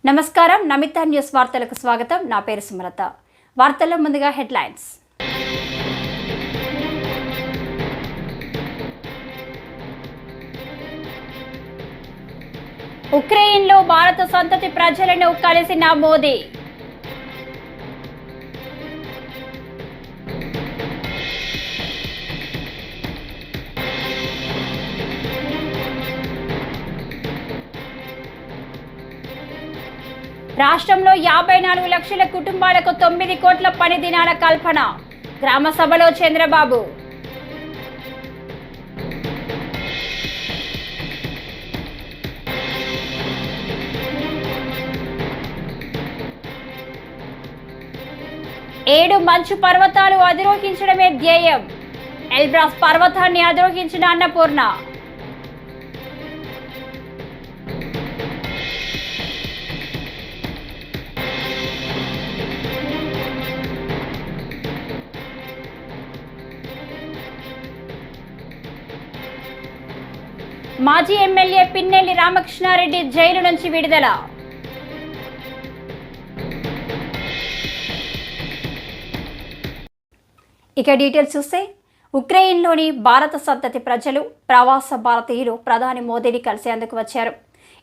నమస్కారం నమిత న్యూస్ వార్తలకు స్వాగతం నా పేరు సుమలత వార్తల్లో ముందుగా హెడ్లైన్స్ ఉక్రెయిన్లో భారత సంతతి ప్రజలను కలిసిన మోదీ రాష్ట్రంలో 54 లక్షల కుటుంబాలకు 9 కోట్ల పని దినాల కల్పన గ్రామ సభలో చంద్రబాబు ఏడు మంచు పర్వతాలు అధిరోహించడమే ధ్యేయం ఎల్బ్రాస్ పర్వతాన్ని అధిరోహించిన అన్నపూర్ణ మాజీ ఎమ్మెల్యే పిన్నెల్లి రామకృష్ణారెడ్డి జైలు నుంచి విడుదల ఇక డీటెయిల్స్ చూస్తే ఉక్రెయిన్లోని భారత సంతతి ప్రజలు ప్రవాస భారతీయులు ప్రధాని మోదీని కలిసేందుకు వచ్చారు.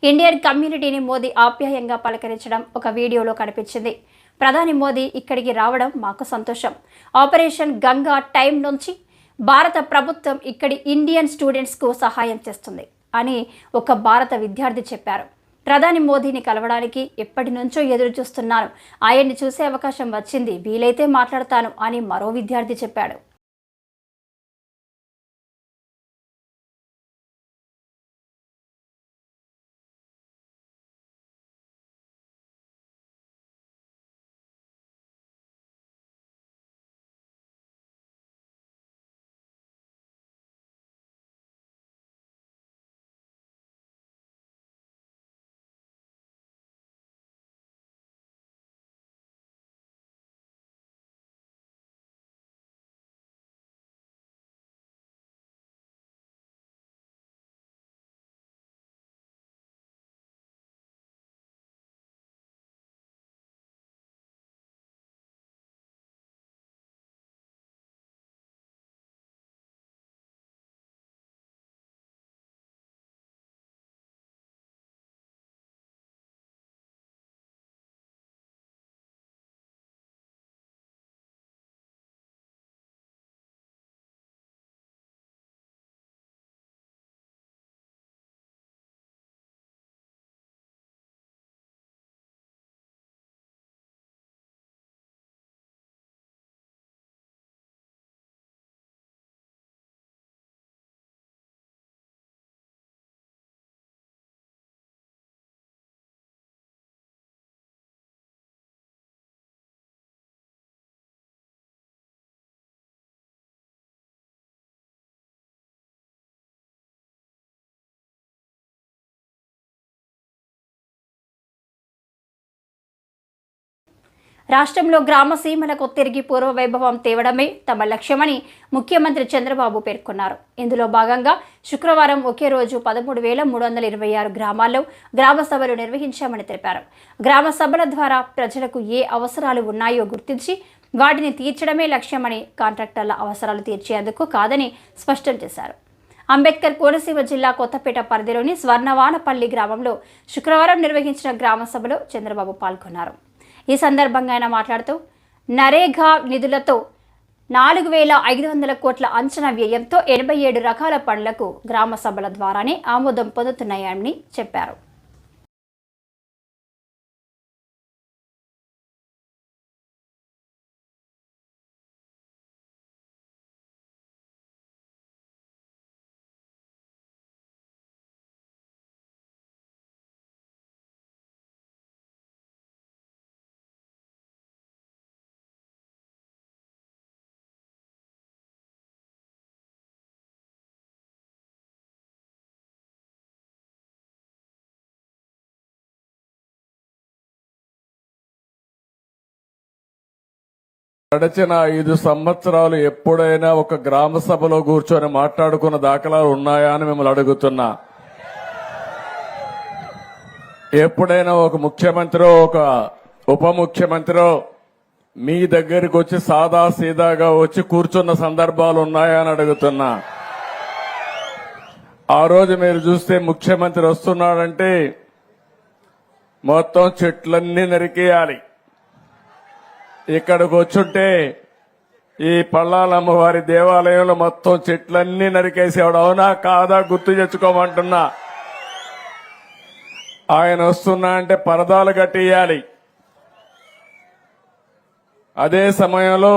ఇండియన్ కమ్యూనిటీని మోదీ ఆప్యాయంగా పలకరించడం ఒక వీడియోలో కనిపించింది. ప్రధాని మోదీ ఇక్కడికి రావడం మాకు సంతోషం. ఆపరేషన్ గంగా టైం నుంచి భారత ప్రభుత్వం ఇక్కడి ఇండియన్ స్టూడెంట్స్కు సహాయం చేస్తుంది అని ఒక భారత విద్యార్థి చెప్పారు. ప్రధాని మోదీని కలవడానికి ఎప్పటి నుంచో ఎదురు చూస్తున్నాను. ఆయన్ని చూసే అవకాశం వచ్చింది. వీలైతే మాట్లాడతాను అని మరో విద్యార్థి చెప్పాడు. రాష్ట్రంలో గ్రామ సీమలకు తిరిగి పూర్వ వైభవం తేవడమే తమ లక్ష్యమని ముఖ్యమంత్రి చంద్రబాబు పేర్కొన్నారు. ఇందులో భాగంగా శుక్రవారం ఒకే రోజు 13,326 గ్రామాల్లో గ్రామ సభలు నిర్వహించామని తెలిపారు. గ్రామ సభల ద్వారా ప్రజలకు ఏ అవసరాలు ఉన్నాయో గుర్తించి వాటిని తీర్చడమే లక్ష్యమని, కాంట్రాక్టర్ల అవసరాలు తీర్చేందుకు కాదని స్పష్టం చేశారు. అంబేద్కర్ కోనసీమ జిల్లా కొత్తపేట పరిధిలోని స్వర్ణవానపల్లి గ్రామంలో శుక్రవారం నిర్వహించిన గ్రామ సభలో చంద్రబాబు పాల్గొన్నారు. ఈ సందర్భంగా ఆయన మాట్లాడుతూ నరేగా నిధులతో 4,500 కోట్ల అంచనా వ్యయంతో 87 రకాల పనులకు గ్రామ సభల ద్వారానే ఆమోదం పొందుతున్నాయని చెప్పారు. గడిచిన 5 సంవత్సరాలు ఎప్పుడైనా ఒక గ్రామ సభలో కూర్చొని మాట్లాడుకున్న దాఖలాలు ఉన్నాయా అని మిమ్మల్ని అడుగుతున్నా. ఎప్పుడైనా ఒక ముఖ్యమంత్రి ఒక ఉప ముఖ్యమంత్రి మీ దగ్గరికి వచ్చి సాదా సీదాగా వచ్చి కూర్చున్న సందర్భాలు ఉన్నాయా అని అడుగుతున్నా. ఆ రోజు మీరు చూస్తే ముఖ్యమంత్రి వస్తున్నాడంటే మొత్తం చెట్లన్నీ నరికేయాలి. ఇక్కడికి వచ్చుంటే ఈ పల్లాలమ్మవారి దేవాలయంలో మొత్తం చెట్లన్నీ నరికేసేవాడు. అవునా కాదా గుర్తు తెచ్చుకోమంటున్నా. ఆయన వస్తున్నా అంటే పరదాలు కట్టేయాలి. అదే సమయంలో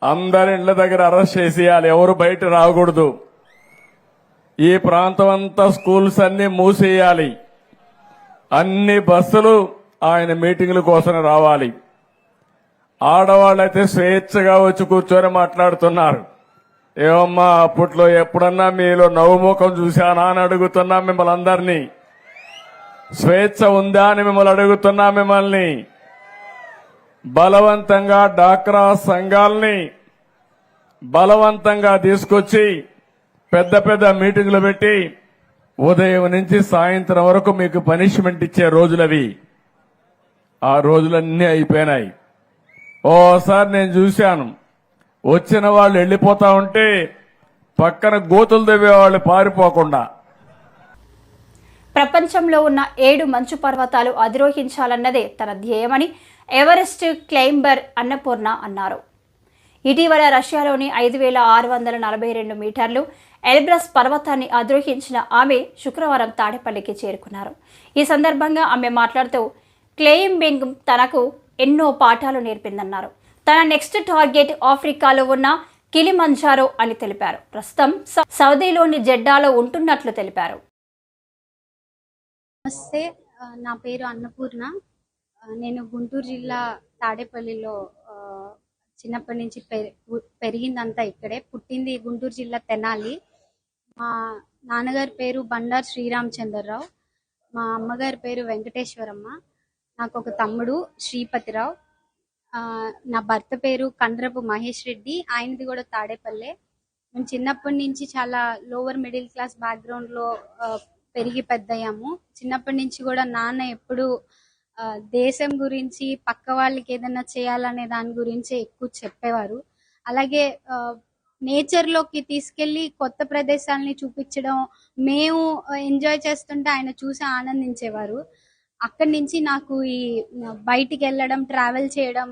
అందరి ఇళ్ల దగ్గర అరెస్ట్ చేసేయాలి. ఎవరు బయట రాకూడదు. ఈ ప్రాంతం అంతా స్కూల్స్ అన్ని మూసేయాలి. అన్ని బస్సులు ఆయన మీటింగుల కోసం రావాలి. ఆడవాళ్ళైతే స్వేచ్ఛగా వచ్చి కూర్చొని మాట్లాడుతున్నారు. ఏమమ్మా అప్పట్లో ఎప్పుడన్నా మీలో నవ్వుముఖం చూశానా అని అడుగుతున్నా మిమ్మల్ని అందరినీ. స్వేచ్ఛ ఉందా అని మిమ్మల్ని అడుగుతున్నా. మిమ్మల్ని బలవంతంగా డాక్రా సంఘాలని బలవంతంగా తీసుకొచ్చి పెద్ద పెద్ద మీటింగులు పెట్టి ఉదయం నుంచి సాయంత్రం వరకు మీకు పనిష్మెంట్ ఇచ్చే రోజులవి. ఆ రోజులన్నీ అయిపోయినాయి. ఓసారి నేను చూశాను, వచ్చిన వాళ్ళు వెళ్లిపోతా ఉంటే పక్కన గోతులు తవ్వేవాళ్ళు పారిపోకుండా. ప్రపంచంలో ఉన్న 7 మంచు పర్వతాలు అధిరోహించాలన్నదే తన ధ్యేయమని ఎవరెస్ట్ క్లైంబర్ అన్నపూర్ణ అన్నారు. ఇటీవల రష్యాలోని 5,642 మీటర్లు ఎల్బ్రస్ పర్వతాన్ని అధిరోహించిన ఆమె శుక్రవారం తాడేపల్లికి చేరుకున్నారు. ఈ సందర్భంగా ఆమె మాట్లాడుతూ క్లైంబింగ్ తనకు ఎన్నో పాఠాలు నేర్పిందన్నారు. తన నెక్స్ట్ టార్గెట్ ఆఫ్రికాలో ఉన్న కిలిమంజారో అని తెలిపారు. ప్రస్తుతం సౌదీలోని జెడ్డాలో ఉంటున్నట్లు తెలిపారు. నమస్తే, నా పేరు అన్నపూర్ణ. నేను గుంటూరు జిల్లా తాడేపల్లిలో చిన్నప్పటి నుంచి పెరిగిందంతా ఇక్కడే. పుట్టింది గుంటూరు జిల్లా తెనాలి. మా నాన్నగారి పేరు బండారు శ్రీరామచంద్రరావు, మా అమ్మగారి పేరు వెంకటేశ్వరమ్మ. నాకు ఒక తమ్ముడు శ్రీపతిరావు. నా భర్త పేరు కండ్రపు మహేష్ రెడ్డి, ఆయనది కూడా తాడేపల్లె. మేము చిన్నప్పటి నుంచి చాలా లోవర్ మిడిల్ క్లాస్ బ్యాక్గ్రౌండ్లో పెరిగి పెద్దయ్యాము. చిన్నప్పటి నుంచి కూడా నాన్న ఎప్పుడు దేశం గురించి, పక్క వాళ్ళకి ఏదైనా చేయాలనే దాని గురించి ఎక్కువ చెప్పేవారు. అలాగే నేచర్లోకి తీసుకెళ్లి కొత్త ప్రదేశాలని చూపించడం, మేము ఎంజాయ్ చేస్తుంటే ఆయన చూసి ఆనందించేవారు. అక్కడి నుంచి నాకు ఈ బయటికి వెళ్ళడం, ట్రావెల్ చేయడం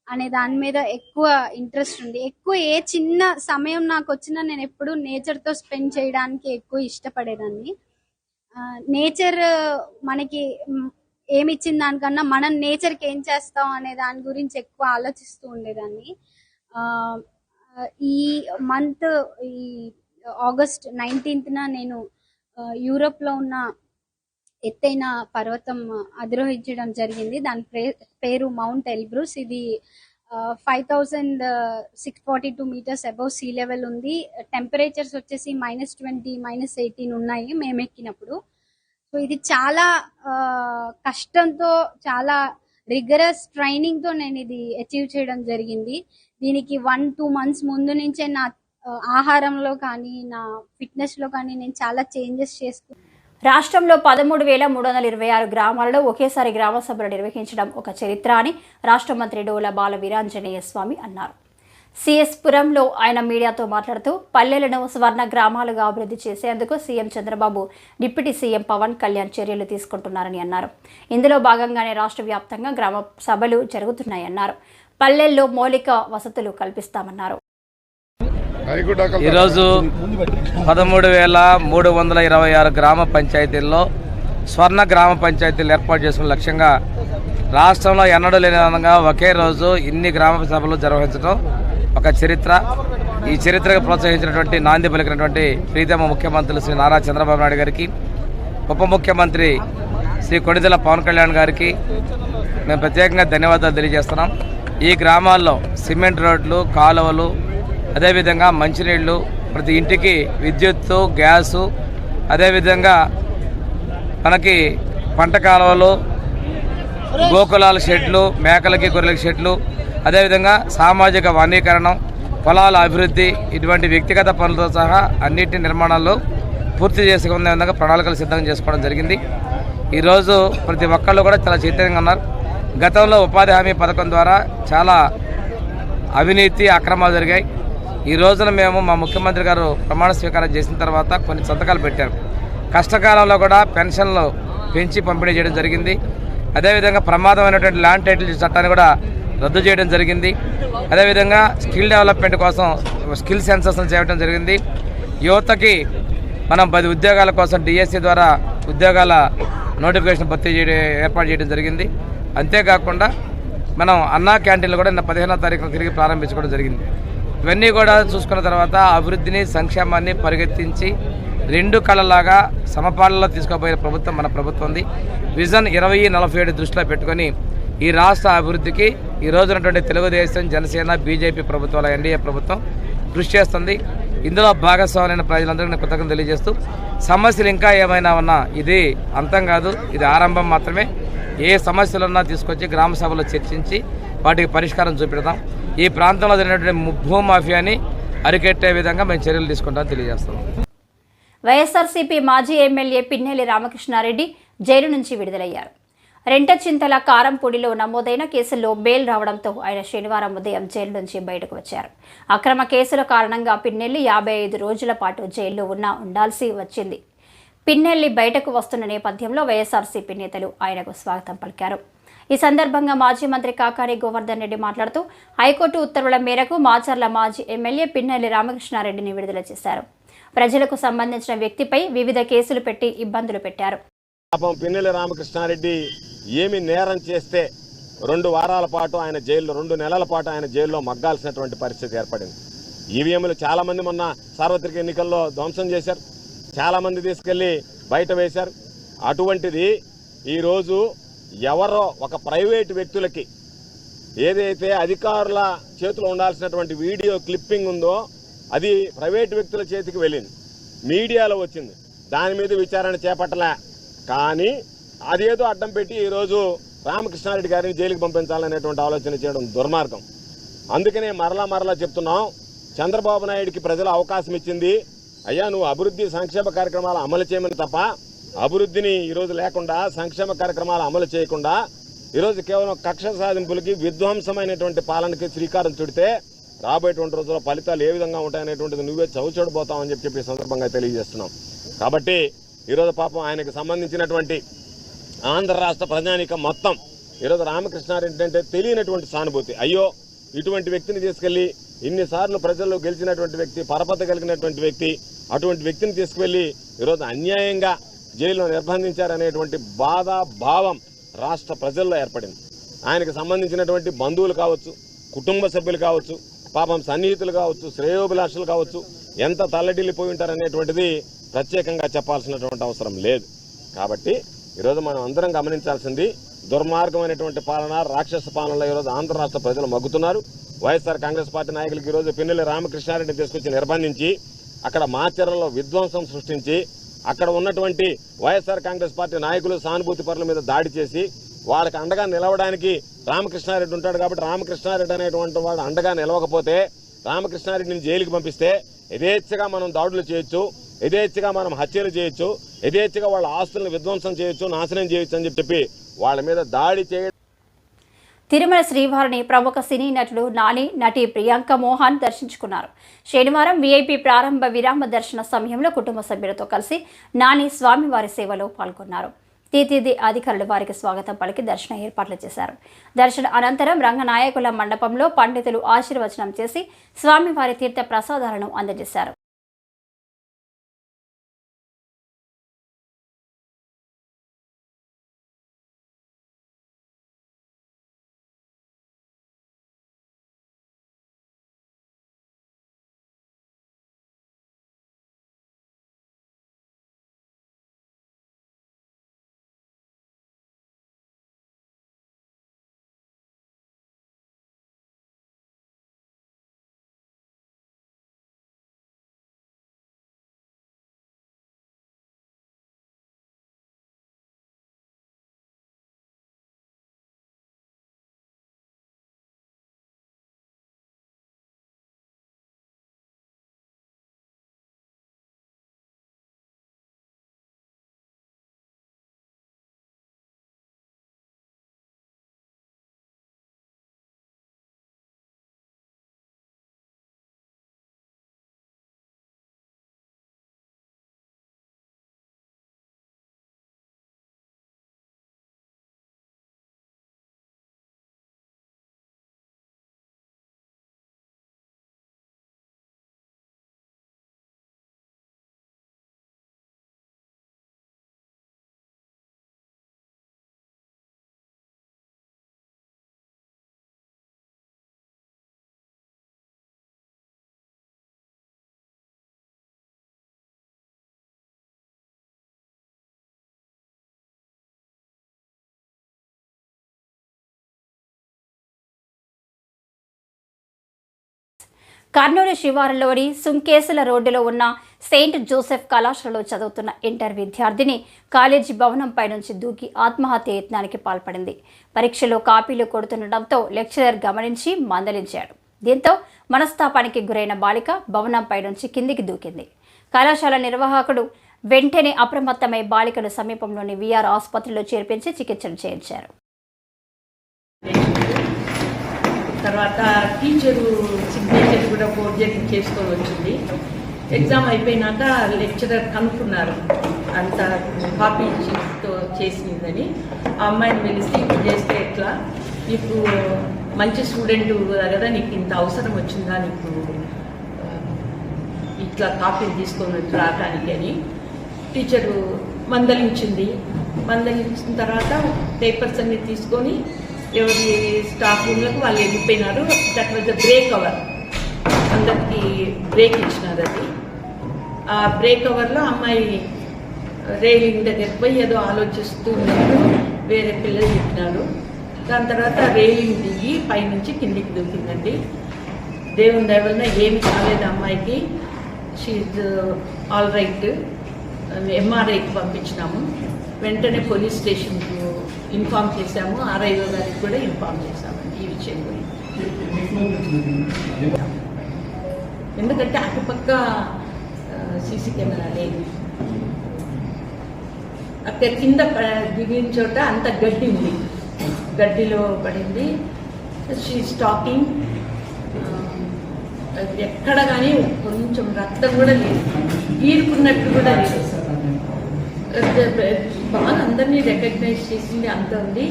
అనే దాని మీద ఎక్కువ ఇంట్రెస్ట్ ఉంది. ఎక్కువ ఏ చిన్న సమయం నాకు వచ్చినా నేను ఎప్పుడు నేచర్తో స్పెండ్ చేయడానికి ఎక్కువ ఇష్టపడేదాన్ని. నేచర్ మనకి ఏమి ఇచ్చిన దానికన్నా మనం నేచర్కి ఏం చేస్తాం అనే దాని గురించి ఎక్కువ ఆలోచిస్తూ ఉండేదాన్ని. ఈ మంత్ ఈ ఆగస్ట్ 19th నేను యూరోప్లో ఉన్న ఎత్తైన పర్వతం అధిరోహించడం జరిగింది. దాని పేరు మౌంట్ ఎల్బ్రూస్. ఇది 5,642 మీటర్స్ అబౌవ్ సీ లెవెల్ ఉంది. టెంపరేచర్స్ వచ్చేసి -20, -18 ఉన్నాయి మేము ఎక్కినప్పుడు. సో ఇది చాలా కష్టంతో, చాలా రిగరస్ ట్రైనింగ్తో నేను ఇది అచీవ్ చేయడం జరిగింది. దీనికి 1-2 months ముందు నుంచే నా ఆహారంలో కానీ, నా ఫిట్నెస్లో కానీ నేను చాలా చేంజెస్ చేసుకున్నాను. రాష్ట్రంలో 13,326 గ్రామాలలో ఒకేసారి గ్రామ సభలు నిర్వహించడం ఒక చరిత్ర అని రాష్ట్ర మంత్రి డోలా బాల వీరాంజనేయ స్వామి అన్నారు. సిఎస్ పురంలో ఆయన మీడియాతో మాట్లాడుతూ పల్లెలను స్వర్ణ గ్రామాలుగా అభివృద్ధి చేసేందుకు CM Chandrababu, deputy CM Pawan Kalyan చర్యలు తీసుకుంటున్నారని అన్నారు. ఇందులో భాగంగానే రాష్ట్ర వ్యాప్తంగా గ్రామ సభలు జరుగుతున్నాయన్నారు. పల్లెల్లో మౌలిక వసతులు కల్పిస్తామన్నారు. ఈరోజు 13,326 గ్రామ పంచాయతీల్లో స్వర్ణ గ్రామ పంచాయతీలు ఏర్పాటు చేసుకున్న లక్ష్యంగా రాష్ట్రంలో ఎన్నడూ లేని విధంగా ఒకే రోజు ఇన్ని గ్రామ సభలు నిర్వహించడం ఒక చరిత్ర. ఈ చరిత్రకు ప్రోత్సహించినటువంటి, నాంది పలికినటువంటి ప్రీతమ ముఖ్యమంత్రులు శ్రీ నారా చంద్రబాబు నాయుడు గారికి, ఉప ముఖ్యమంత్రి శ్రీ కొణిదెల పవన్ కళ్యాణ్ గారికి మేము ప్రత్యేకంగా ధన్యవాదాలు తెలియజేస్తున్నాం. ఈ గ్రామాల్లో సిమెంట్ రోడ్లు, కాలువలు, అదేవిధంగా మంచినీళ్లు, ప్రతి ఇంటికి విద్యుత్తు, గ్యాసు, అదేవిధంగా మనకి పంట కాలువలు, గోకులాల షెడ్లు, మేకలకి గొర్రెలకి షెడ్లు, అదేవిధంగా సామాజిక వనీకరణం, పొలాల అభివృద్ధి, ఇటువంటి వ్యక్తిగత పనులతో సహా అన్నింటి నిర్మాణాల్లో పూర్తి చేసుకునే విధంగా ప్రణాళికలు సిద్ధం చేసుకోవడం జరిగింది. ఈరోజు ప్రతి ఒక్కళ్ళు కూడా చాలా చైతన్యంగా ఉన్నారు. గతంలో ఉపాధి హామీ పథకం ద్వారా చాలా అవినీతి అక్రమాలు జరిగాయి. ఈ రోజున మేము మా ముఖ్యమంత్రి గారు ప్రమాణ స్వీకారం చేసిన తర్వాత కొన్ని సంతకాలు పెట్టారు. కష్టకాలంలో కూడా పెన్షన్లు పెంచి పంపిణీ చేయడం జరిగింది. అదేవిధంగా ప్రమాదమైనటువంటి ల్యాండ్ టైటిల్ చట్టాన్ని కూడా రద్దు చేయడం జరిగింది. అదేవిధంగా స్కిల్ డెవలప్మెంట్ కోసం స్కిల్ సెన్సస్ను చేయడం జరిగింది. యువతకి మనం 10 ఉద్యోగాల కోసం డిఎస్సి ద్వారా ఉద్యోగాల నోటిఫికేషన్ ఏర్పాటు చేయడం జరిగింది. అంతేకాకుండా మనం అన్నా క్యాంటీన్లు కూడా నిన్న 15వ తారీఖున తిరిగి ప్రారంభించుకోవడం జరిగింది. ఇవన్నీ కూడా చూసుకున్న తర్వాత అభివృద్ధిని సంక్షేమాన్ని పరిగెత్తించి 2 కళ్ళలాగా సమపాలనలో తీసుకుపోయే ప్రభుత్వం మన ప్రభుత్వం ఉంది. విజన్ 2047 దృష్టిలో పెట్టుకొని ఈ రాష్ట్ర అభివృద్ధికి ఈ రోజునటువంటి తెలుగుదేశం, జనసేన, బీజేపీ ప్రభుత్వాల ఎన్డీఏ ప్రభుత్వం కృషి చేస్తుంది. ఇందులో భాగస్వాములైన ప్రజలందరికీ కృతజ్ఞతలు తెలియజేస్తూ, సమస్యలు ఇంకా ఏమైనా ఉన్నా ఇది అంతం కాదు, ఇది ఆరంభం మాత్రమే. ఏ సమస్యలున్నా తీసుకొచ్చి గ్రామ సభలో చర్చించి వాటికి పరిష్కారం చూపెడతాం. ఈ ప్రాంతంలో జరిగినటువంటి భూమాఫియాని అరికెట్టే విధంగా మేము చర్యలు తీసుకుంటామని తెలియజేస్తాం. వైఎస్ఆర్సీపీ మాజీ ఎమ్మెల్యే పిన్నెల్లి రామకృష్ణారెడ్డి జైలు నుంచి విడుదలయ్యారు. రెంటచింతల కారంపూడిలో నమోదైన కేసుల్లో బెయిల్ రావడంతో ఆయన శనివారం ఉదయం జైలు నుంచి బయటకు వచ్చారు. అక్రమ కేసుల కారణంగా పిన్నెల్లి 55 రోజుల పాటు జైల్లో ఉండాల్సి వచ్చింది. పిన్నెల్లి బయటకు వస్తున్న నేపథ్యంలో వైఎస్ఆర్సీపీ నేతలు ఆయనకు స్వాగతం పలికారు. ఈ సందర్భంగా మాజీ మంత్రి కాకాని గోవర్ధన్ రెడ్డి మాట్లాడుతూ హైకోర్టు ఉత్తర్వుల మేరకు మాచర్ల మాజీ ఎమ్మెల్యే పిన్నెల్లి రామకృష్ణారెడ్డిని విడుదల చేశారు. ప్రజలకు సంబంధించిన వ్యక్తిపై వివిధ కేసులు పెట్టి ఇబ్బందులు పెట్టారు. పాపం పిన్నెల్లి రామకృష్ణారెడ్డి ఏమి నేరం చేస్తే 2 వారాల పాటు ఆయన జైల్లో, 2 నెలల పాటు ఆయన జైల్లో మగ్గాల్సినటువంటి పరిస్థితి ఏర్పడింది. ఈవీఎంలు చాలామంది మొన్న సార్వత్రిక ఎన్నికల్లో ధ్వంసం చేశారు, చాలామంది తీసుకెళ్లి బయట వేశారు. అటువంటిది ఈరోజు ఎవరో ఒక ప్రైవేటు వ్యక్తులకి ఏదైతే అధికారుల చేతిలో ఉండాల్సినటువంటి వీడియో క్లిప్పింగ్ ఉందో అది ప్రైవేటు వ్యక్తుల చేతికి వెళ్ళింది, మీడియాలో వచ్చింది. దాని మీద విచారణ చేపట్టలే. కానీ అదేదో అడ్డం పెట్టి ఈరోజు రామకృష్ణారెడ్డి గారిని జైలుకి పంపించాలనేటువంటి ఆలోచన చేయడం దుర్మార్గం. అందుకనే మరలా చెప్తున్నాం, చంద్రబాబు నాయుడికి ప్రజలు అవకాశం ఇచ్చింది. అయ్యా, నువ్వు అభివృద్ధి సంక్షేమ కార్యక్రమాలు అమలు చేయమని తప్ప అభివృద్ధిని ఈరోజు లేకుండా, సంక్షేమ కార్యక్రమాలు అమలు చేయకుండా ఈరోజు కేవలం కక్ష సాధింపులకి, విధ్వంసమైనటువంటి పాలనకి శ్రీకారం చుడితే రాబోయేటువంటి రోజుల్లో ఫలితాలు ఏ విధంగా ఉంటాయనేటువంటిది నువ్వే చవిచూడబోతావని చెప్పి ఈ సందర్భంగా తెలియజేస్తున్నాం. కాబట్టి ఈరోజు పాపం ఆయనకు సంబంధించినటువంటి ఆంధ్ర రాష్ట్ర ప్రజానీకం మొత్తం ఈరోజు రామకృష్ణారెడ్డి అంటే తెలియనటువంటి సానుభూతి. అయ్యో, ఇటువంటి వ్యక్తిని తీసుకెళ్లి ఇన్నిసార్లు ప్రజల్లో గెలిచినటువంటి వ్యక్తి, పరపతి కలిగినటువంటి వ్యక్తి, అటువంటి వ్యక్తిని తీసుకువెళ్లి ఈరోజు అన్యాయంగా జైల్లో నిర్బంధించారనేటువంటి బాధ, భావం రాష్ట్ర ప్రజల్లో ఏర్పడింది. ఆయనకు సంబంధించినటువంటి బంధువులు కావచ్చు, కుటుంబ సభ్యులు కావచ్చు, పాపం సన్నిహితులు కావచ్చు, శ్రేయోభిలాషులు కావచ్చు, ఎంత తల్లడిల్లిపోయి ఉంటారనేటువంటిది ప్రత్యేకంగా చెప్పాల్సినటువంటి అవసరం లేదు. కాబట్టి ఈరోజు మనం అందరం గమనించాల్సింది, దుర్మార్గమైనటువంటి పాలన, రాక్షస పాలనలో ఈరోజు ఆంధ్ర రాష్ట్ర ప్రజలు మగ్గుతున్నారు. వైఎస్ఆర్ కాంగ్రెస్ పార్టీ నాయకులకి ఈరోజు పిన్నెల్లి రామకృష్ణారెడ్డిని తీసుకొచ్చి నిర్బంధించి అక్కడ మాచర్లలో విధ్వంసం సృష్టించి అక్కడ ఉన్నటువంటి వైఎస్ఆర్ కాంగ్రెస్ పార్టీ నాయకులు, సానుభూతి పరుల మీద దాడి చేసి వాళ్ళకి అండగా నిలవడానికి రామకృష్ణారెడ్డి ఉంటాడు. కాబట్టి రామకృష్ణారెడ్డి అనేటువంటి వాడు అండగా నిలవకపోతే రామకృష్ణారెడ్డిని జైలుకి పంపిస్తే యథేచ్ఛగా మనం దాడులు చేయొచ్చు, యథేచ్ఛగా మనం హత్యలు చేయొచ్చు, యథేచ్ఛగా వాళ్ళ ఆస్తులను విధ్వంసం చేయొచ్చు, నాశనం చేయొచ్చు అని చెప్పి వాళ్ళ మీద దాడి చేయడం. తిరుమల శ్రీవారిని ప్రముఖ సినీ నటుడు నాని, నటి ప్రియాంక మోహన్ దర్శించుకున్నారు. శనివారం వీఐపీ ప్రారంభ విరామ దర్శన సమయంలో కుటుంబ సభ్యులతో కలిసి నాని స్వామివారి సేవలో పాల్గొన్నారు. టీటీడీ అధికారులు వారికి స్వాగతం పలికి దర్శన ఏర్పాట్లు చేశారు. దర్శన అనంతరం రంగనాయకుల మండపంలో పండితులు ఆశీర్వచనం చేసి స్వామివారి తీర్థ ప్రసాదాలను అందజేశారు. కర్నూలు శివారులోని సుంకేసుల రోడ్డులో ఉన్న సెయింట్ జోసెఫ్ కళాశాలలో చదువుతున్న ఇంటర్ విద్యార్థిని కాలేజీ భవనంపై నుంచి దూకి ఆత్మహత్య యత్నానికి పాల్పడింది. పరీక్షలో కాపీలు కొడుతుండటంతో లెక్చరర్ గమనించి మందలించాడు. దీంతో మనస్తాపానికి గురైన బాలిక భవనంపై నుంచి కిందికి దూకింది. కళాశాల నిర్వాహకుడు వెంటనే అప్రమత్తమై బాలికను సమీపంలోని వీఆర్ ఆసుపత్రిలో చేర్పించి చికిత్సలు చేయించారు. తర్వాత టీచరు సిగ్నేచర్ కూడా ఫోర్జరీ చేసుకొని వచ్చింది. ఎగ్జామ్ అయిపోయినాక లెక్చరర్ కనుక్కున్నారు అంత కాపీ చేసిందని. ఆ అమ్మాయిని పిలిచి ఇప్పుడు చేస్తే ఎట్లా, నీకు మంచి స్టూడెంట్ కదా, నీకు ఇంత అవసరం వచ్చిందా నీకు ఇట్లా కాపీలు తీసుకొని రావటానికి అని టీచరు మందలించింది. మందలించిన తర్వాత పేపర్స్ అన్ని తీసుకొని ఎవరి స్టాఫ్ రూమ్లకు వాళ్ళు వెళ్ళిపోయినారు. That was the break our, అందరికి బ్రేక్ ఇచ్చినారు. అది ఆ బ్రేక్ అవర్లో అమ్మాయి రైలింగ్ దగ్గరికి పోయి ఏదో ఆలోచిస్తూ ఉన్నట్టు వేరే పిల్లలు చెప్పినారు. దాని తర్వాత రైలింగ్ దిగి పైనుంచి కిందికి దూకిందండి. దేవుని దయ వలన ఏమి కాలేదు అమ్మాయికి. She all right. ఎంఆర్ఐకి పంపించినాము. వెంటనే పోలీస్ స్టేషన్కు ఇన్ఫామ్ చేశాము. ఆర్ఐఓ గారికి కూడా ఇన్ఫామ్ చేశామండి ఈ విషయం గురించి. ఎందుకంటే అటుపక్క సీసీ కెమెరా లేదు. అక్కడ కింద దిగిన చోట అంత గడ్డి ఉంది, గడ్డిలో పడింది. షీ స్టాకింగ్ ఎక్కడ కానీ కొంచెం రక్తం కూడా లేదు, ఈరుకున్నట్టు కూడా లేదు. బాగా అందరినీ రికగ్నైజ్ చేసింది అంత ఉంది.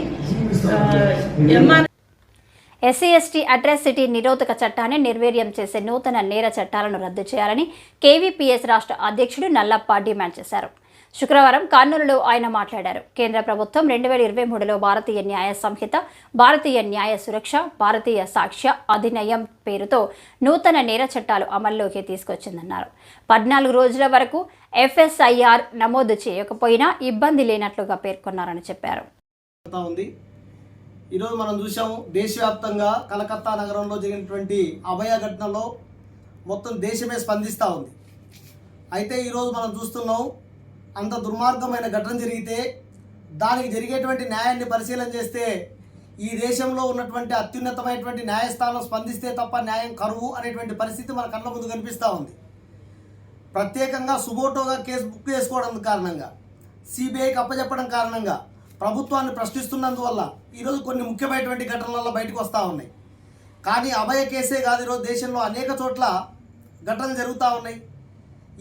ఎస్సీ ఎస్టీ అట్రాసిటీ నిరోధక చట్టాన్ని నిర్వీర్యం చేసే నూతన నేర చట్టాలను రద్దు చేయాలని కేవీపీఎస్ రాష్ట్ర అధ్యక్షుడు నల్లప్ప డిమాండ్ చేశారు. శుక్రవారం కర్నూలులో ఆయన మాట్లాడారు. కేంద్ర ప్రభుత్వం 2023లో భారతీయ న్యాయ సంహిత, భారతీయ న్యాయ సురక్ష, భారతీయ సాక్ష్య అధినియం పేరుతో నూతన నేర చట్టాలు అమల్లోకి తీసుకొచ్చిందన్నారు. 14 రోజుల వరకు ఎఫ్ఎస్ఐఆర్ నమోదు చేయకపోయినా ఇబ్బంది లేనట్లుగా పేర్కొన్నారని చెప్పారు. ఈరోజు మనం చూసాము, దేశవ్యాప్తంగా కలకత్తా నగరంలో జరిగినటువంటి అభయ ఘటనలో మొత్తం దేశమే స్పందిస్తూ ఉంది. అయితే ఈరోజు మనం చూస్తున్నాం, అంత దుర్మార్గమైన ఘటన జరిగితే దానికి జరిగేటువంటి న్యాయాన్ని పరిశీలన చేస్తే ఈ దేశంలో ఉన్నటువంటి అత్యున్నతమైనటువంటి న్యాయస్థానం స్పందిస్తే తప్ప న్యాయం కరువు అనేటువంటి పరిస్థితి మన కళ్ళ ముందు కనిపిస్తూ ఉంది. ప్రత్యేకంగా సుమోటోగా కేసు బుక్ చేసుకోవడం కారణంగా, సిబిఐకి అప్పచెప్పడం కారణంగా, ప్రభుత్వాన్ని ప్రశ్నిస్తున్నందువల్ల ఈరోజు కొన్ని ముఖ్యమైనటువంటి ఘటనల బయటకు వస్తూ ఉన్నాయి. కానీ అభయ కేసే కాదు, ఈరోజు దేశంలో అనేక చోట్ల ఘటనలు జరుగుతూ ఉన్నాయి.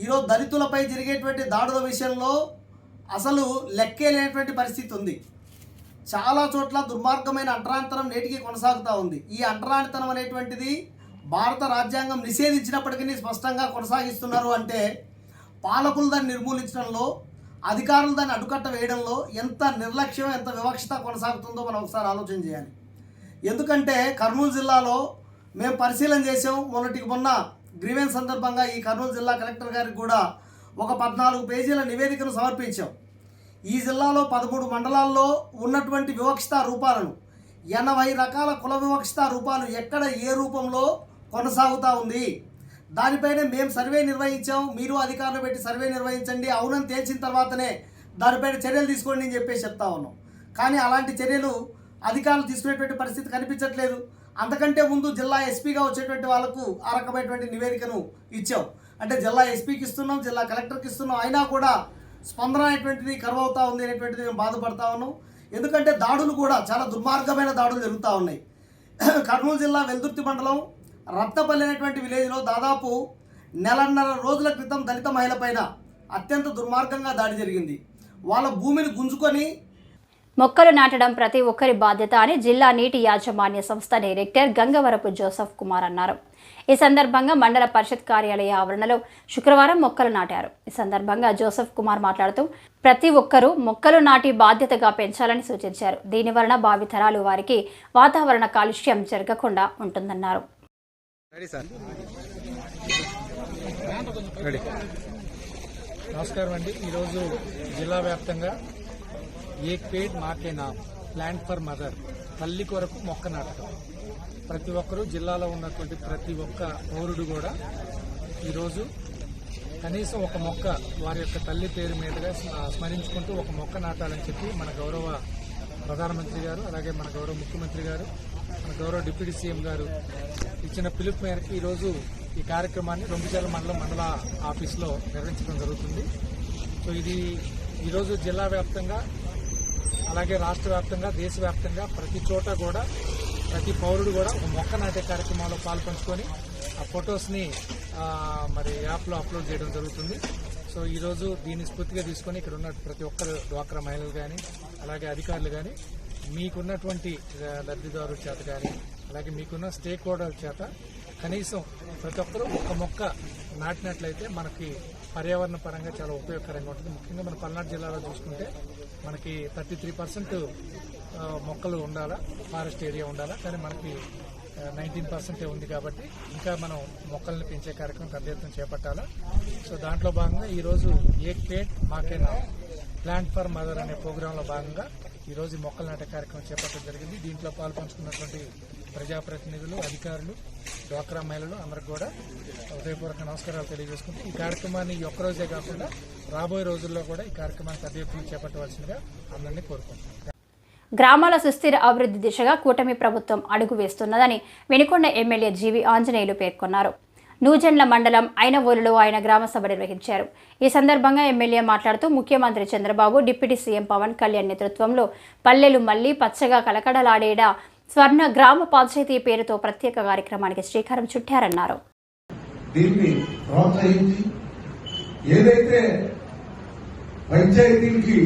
ఈరోజు దళితులపై జరిగేటువంటి దాడుల విషయంలో అసలు లెక్కే లేనటువంటి పరిస్థితి ఉంది. చాలా చోట్ల దుర్మార్గమైన అంటరానితనం నేటికి కొనసాగుతూ ఉంది. ఈ అంటరానితనం అనేటువంటిది భారత రాజ్యాంగం నిషేధించినప్పటికీ స్పష్టంగా కొనసాగిస్తున్నారు. అంటే పాలకులు దాన్ని నిర్మూలించడంలో, అధికారులు దాన్ని అడ్డుకట్ట వేయడంలో ఎంత నిర్లక్ష్యం, ఎంత వివక్షత కొనసాగుతుందో మనం ఒకసారి ఆలోచన చేయాలి. ఎందుకంటే కర్నూలు జిల్లాలో మేము పరిశీలన చేసాం. మొన్నటికి మొన్న గ్రీవెన్స్ సందర్భంగా ఈ కర్నూలు జిల్లా కలెక్టర్ గారికి కూడా ఒక 14 పేజీల నివేదికను సమర్పించాం. ఈ జిల్లాలో 13 మండలాల్లో ఉన్నటువంటి వివక్షత రూపాలను, 80 రకాల కుల వివక్షత రూపాలు ఎక్కడ ఏ రూపంలో కొనసాగుతూ ఉంది, దానిపైనే మేము సర్వే నిర్వహించాం. మీరు అధికారులు పెట్టి సర్వే నిర్వహించండి, అవునని తేల్చిన తర్వాతనే దానిపైన చర్యలు తీసుకోండి అని చెప్పేసి చెప్తా ఉన్నాం. కానీ అలాంటి చర్యలు అధికారులు తీసుకునేటువంటి పరిస్థితి కనిపించట్లేదు. అంతకంటే ముందు జిల్లా ఎస్పీగా వచ్చేటువంటి వాళ్ళకు ఆ రకమైనటువంటి నివేదికను ఇచ్చాం. అంటే జిల్లా ఎస్పీకి ఇస్తున్నాం, జిల్లా కలెక్టర్కి ఇస్తున్నాం, అయినా కూడా స్పందన అనేటువంటిది కరువు అవుతా ఉంది అనేటువంటిది మేము బాధపడతా ఉన్నాం. ఎందుకంటే దాడులు కూడా చాలా దుర్మార్గమైన దాడులు జరుగుతూ ఉన్నాయి. కర్నూలు జిల్లా వెల్దుర్తి మండలం రత్నపల్లి అనేటువంటి విలేజ్లో దాదాపు 1.5 రోజుల క్రితం దళిత మహిళ పైన అత్యంత దుర్మార్గంగా దాడి జరిగింది. వాళ్ళ భూమిని గుంజుకొని మొక్కలు నాటడం ప్రతి ఒక్కరి బాధ్యత అని జిల్లా నీటి యాజమాన్య సంస్థ డైరెక్టర్ గంగవరపు జోసెఫ్ కుమార్ అన్నారు. ఈ సందర్భంగా మండల పరిషత్ కార్యాలయ ఆవరణలో శుక్రవారం మొక్కలు నాటారు. ఈ సందర్భంగా జోసెఫ్ కుమార్ మాట్లాడుతూ ప్రతి ఒక్కరూ మొక్కలు నాటి బాధ్యతగా పెంచాలని సూచించారు. దీనివలన భావితరాలు వారికి వాతావరణ కాలుష్యం జరగకుండా ఉంటుందన్నారు. నమస్కారం అండి. ఈరోజు జిల్లా వ్యాప్తంగా ఏక్ పేడ్ మాకే నామ్, ప్లాంట్ ఫర్ మదర్, తల్లి కొరకు మొక్క నాటకం ప్రతి ఒక్కరూ జిల్లాలో ఉన్నటువంటి ప్రతి ఒక్క పౌరుడు కూడా ఈరోజు కనీసం ఒక మొక్క వారి యొక్క తల్లి పేరు మీదుగా స్మరించుకుంటూ ఒక మొక్క నాటాలని చెప్పి మన గౌరవ ప్రధానమంత్రి గారు, అలాగే మన గౌరవ ముఖ్యమంత్రి గారు, మన గౌరవ డిప్యూటీ సీఎం గారు ఇచ్చిన పిలుపు మేరకు ఈరోజు ఈ కార్యక్రమాన్ని రొంపిచెర్ల మండల ఆఫీసులో నిర్వహించడం జరుగుతుంది. సో ఇది ఈరోజు జిల్లా వ్యాప్తంగా, అలాగే రాష్ట్ర వ్యాప్తంగా, దేశవ్యాప్తంగా ప్రతి చోట కూడా ప్రతి పౌరుడు కూడా ఒక మొక్క నాటే కార్యక్రమంలో పాల్పంచుకొని ఆ ఫొటోస్ని మరి యాప్లో అప్లోడ్ చేయడం జరుగుతుంది. సో ఈరోజు దీన్ని స్ఫూర్తిగా తీసుకొని ఇక్కడ ఉన్న ప్రతి ఒక్కరు డ్వాక్రా మహిళలు కానీ, అలాగే అధికారులు కానీ, మీకున్నటువంటి లబ్ధిదారుల చేత కానీ, అలాగే మీకున్న స్టేక్ హోల్డర్ల చేత కనీసం ప్రతి ఒక్కరూ ఒక మొక్క నాటినట్లయితే మనకి పర్యావరణ పరంగా చాలా ఉపయోగకరంగా ఉంటుంది. ముఖ్యంగా మన పల్నాడు జిల్లాలో చూసుకుంటే మనకి 33% మొక్కలు ఉండాలా, ఫారెస్ట్ ఏరియా ఉండాలా, కానీ మనకి 19% ఉంది. కాబట్టి ఇంకా మనం మొక్కల్ని పెంచే కార్యక్రమం పెద్ద ఎత్తున చేపట్టాలా. సో దాంట్లో భాగంగా ఈరోజు ఏక్ పేట్ మాకే నామ్, ప్లాంట్ ఫర్ మదర్ అనే ప్రోగ్రాంలో భాగంగా ఈరోజు మొక్కలు నాటే కార్యక్రమం చేపట్టడం జరిగింది. దీంట్లో పాల్పంచుకున్నటువంటి ప్రజాప్రతినిధులు, అధికారులు, డ్వాక్రా మహిళలు అందరికి కూడా హృదయపూర్వక నమస్కారాలు తెలియజేసుకుంటూ ఈ కార్యక్రమాన్ని ఈ ఒక్కరోజే కాకుండా రాబోయే రోజుల్లో కూడా ఈ కార్యక్రమాన్ని పెద్ద ఎత్తున చేపట్టవలసిందిగా అందరినీ కోరుకుంటున్నాం. గ్రామాల సుస్థిర అభివృద్ధి దిశగా కూటమి ప్రభుత్వం అడుగు వేస్తున్నదని వినుకొండ ఎమ్మెల్యే జీవి ఆంజనేయులు పేర్కొన్నారు. నూజెండ్ల మండలం ఐనవోలులో ఆయన గ్రామ సభ నిర్వహించారు. ఈ సందర్భంగా ఎమ్మెల్యే మాట్లాడుతూ ముఖ్యమంత్రి చంద్రబాబు, డిప్యూటీ సీఎం పవన్ కళ్యాణ్ నేతృత్వంలో పల్లెలు మళ్లీ పచ్చగా కలకడలాడేడా స్వర్ణ గ్రామ పంచాయతీ పేరుతో ప్రత్యేక కార్యక్రమానికి శ్రీకారం చుట్టారన్నారు. దీన్ని ప్రోత్సహించి ఏదైతే పంచాయతీలకి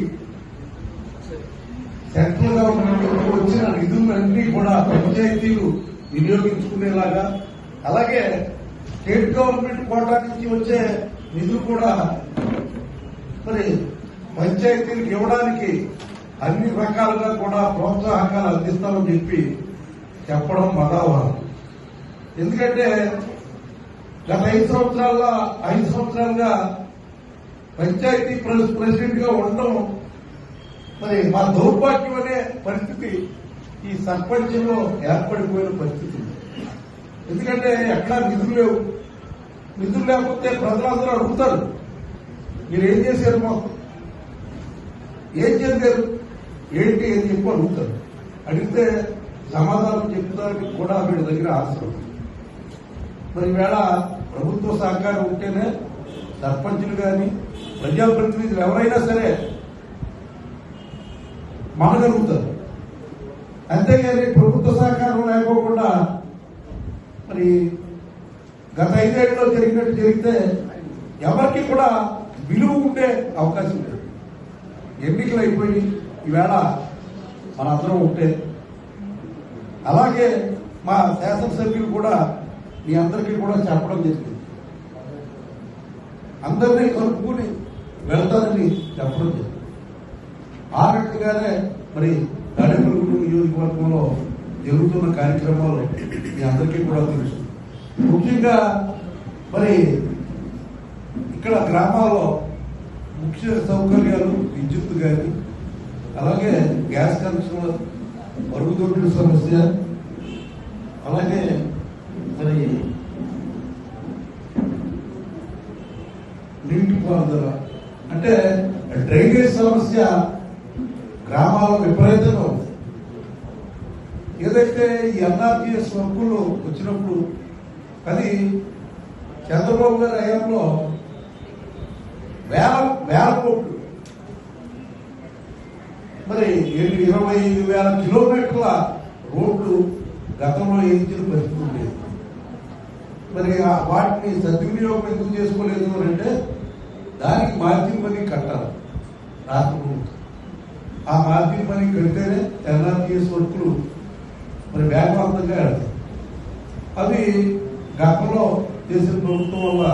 సెంట్రల్ గవర్నమెంట్ వచ్చిన నిధులన్నీ కూడా పంచాయతీలు వినియోగించుకునేలాగా, అలాగే స్టేట్ గవర్నమెంట్ కోటా నుంచి వచ్చే నిధులు కూడా మరి పంచాయతీలకు ఇవ్వడానికి అన్ని రకాలుగా కూడా ప్రోత్సాహకాలు అందిస్తామని చెప్పి చెప్పడం మదావహం. ఎందుకంటే గత 5 సంవత్సరాలుగా పంచాయతీ ప్రెసిడెంట్ గా ఉండడం మరి మా దౌర్భాగ్యం అనే పరిస్థితి ఈ సర్పంచ్లో ఏర్పడిపోయిన పరిస్థితి. ఎందుకంటే ఎక్కడా నిధులు లేవు. నిధులు లేకపోతే ప్రజలందరూ అడుగుతారు, మీరేం చేశారు, మాకు ఏం చేశారు, ఏంటి అని చెప్పి అడుగుతారు. అడిగితే సమాధానం చెప్తానికి కూడా వీడి దగ్గర అవసరం. మరి ఈవేళ ప్రభుత్వ సహకారం ఉంటేనే సర్పంచులు కానీ ప్రజాప్రతినిధులు ఎవరైనా సరే మానగలుగుతారు. అంతేగాని ప్రభుత్వ సహకారం లేకోకుండా మరి గత 5 ఏళ్లలో జరిగినట్టు జరిగితే ఎవరికి కూడా విలువ ఉండే అవకాశం లేదు. ఎన్నికలు అయిపోయి ఈవేళ మనందరం ఉంటే, అలాగే మా శాసనసభ్యులు కూడా మీ అందరికీ కూడా చెప్పడం జరిగింది, అందరినీ కలుపుకుని వెళ్తానని చెప్పడం జరిగింది. ఆ రకంగానే మరి తాడేపల్లిగూడెం నియోజకవర్గంలో జరుగుతున్న కార్యక్రమాలు మీ అందరికీ కూడా తెలుసు. ముఖ్యంగా మరి ఇక్కడ గ్రామాల్లో ముఖ్య సౌకర్యాలు విద్యుత్ కానీ, అలాగే గ్యాస్ కనెక్షన్, మరుగుదొడ్ల సమస్య, అలాగే మరి నీటిపారుదల, అంటే డ్రైనేజ్ సమస్య గ్రామాల్లో విపరీతంగా ఉంది. ఏదైతే ఈ ఎన్ఆర్జీఎస్ వర్కులు వచ్చినప్పుడు అది చంద్రబాబు గారి హయాంలో వేల కోట్లు, మరి 25,000 కిలోమీటర్ల రోడ్లు గతంలో వేయించిన పరిస్థితి ఉండేది. మరి వాటిని సద్వినియోగం ఎందుకు చేసుకోలేదు అంటే దానికి మార్జిన్ మనీ కట్టాలి రాష్ట్ర ప్రభుత్వం. ఆ మార్జిన్ మనీ కడితేనే ఎన్ఆర్జీఎస్ వర్కులు మరి వేగవంతంగా ఆడతాయి. అవి గతంలో చేసిన ప్రభుత్వం వల్ల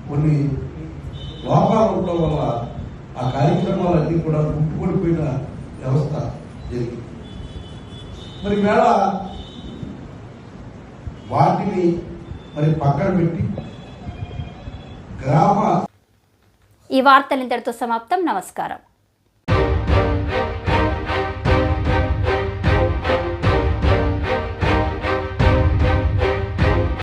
కొన్ని లోపాలు ఉండటం వల్ల ఆ కార్యక్రమాలన్నీ కూడా గుట్టుపడిపోయిన వ్యవస్థ జరిగింది. మరి వేళ వాటిని మరి పక్కన పెట్టి ఈ వార్తలు ఇంతటితో సమాప్తం. నమస్కారం.